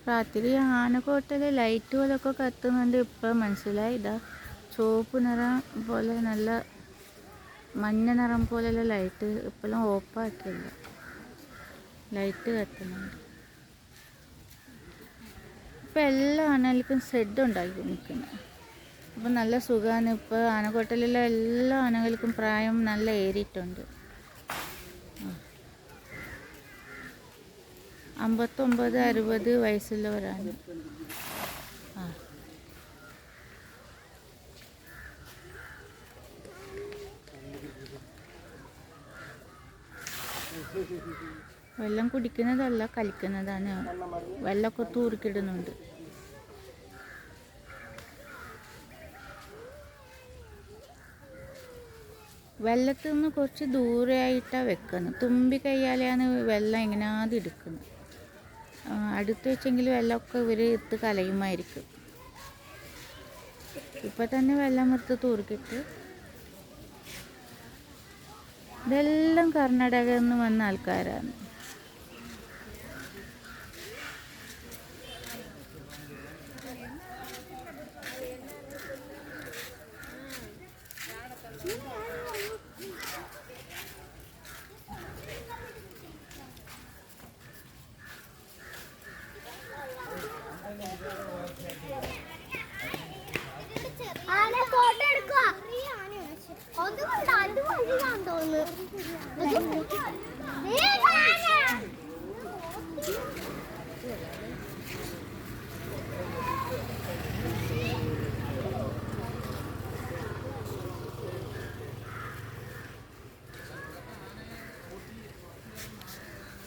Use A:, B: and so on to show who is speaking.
A: രാത്രി ആനക്കോട്ടയിലെ ലൈറ്റ് പോലൊക്കെ കത്തുന്നുണ്ട്. ഇപ്പം മനസ്സിലായി. ഇതാ ചുവപ്പ് നിറം പോലെ നല്ല മഞ്ഞ നിറം പോലെയുള്ള ലൈറ്റ് ഇപ്പോഴും ഓഫാക്കില്ല, ലൈറ്റ് കത്തുന്നുണ്ട്. ഇപ്പം എല്ലാ ആനകൾക്കും ഷെഡ് ഉണ്ടാക്കി നിൽക്കുന്നത്. അപ്പം നല്ല സുഖമാണ്. ഇപ്പോൾ ആനക്കോട്ടയിലുള്ള എല്ലാ ആനകൾക്കും പ്രായം നല്ല ഏറിയിട്ടുണ്ട്. 59-60 വയസ്സുള്ളവരാണ്. വെള്ളം കുടിക്കുന്നതല്ല, കളിക്കുന്നതാണ്. വെള്ളമൊക്കെ തൂറിക്കിടുന്നുണ്ട്. വെള്ളത്തിൽ നിന്ന് കുറച്ച് ദൂരെയായിട്ടാണ് വെക്കുന്നത്. തുമ്പി കയ്യാലെയാണ് വെള്ളം എങ്ങനെയാദ്യം എടുക്കുന്നത്. അടുത്ത് വെച്ചെങ്കിൽ വെള്ളമൊക്കെ ഇവർ എടുത്ത് കലയുമായിരിക്കും. ഇപ്പം തന്നെ വെള്ളം എടുത്ത് തൂറിക്കിട്ട്. ഇതെല്ലാം കർണാടകയിൽ നിന്ന് വന്ന ആൾക്കാരാണ്.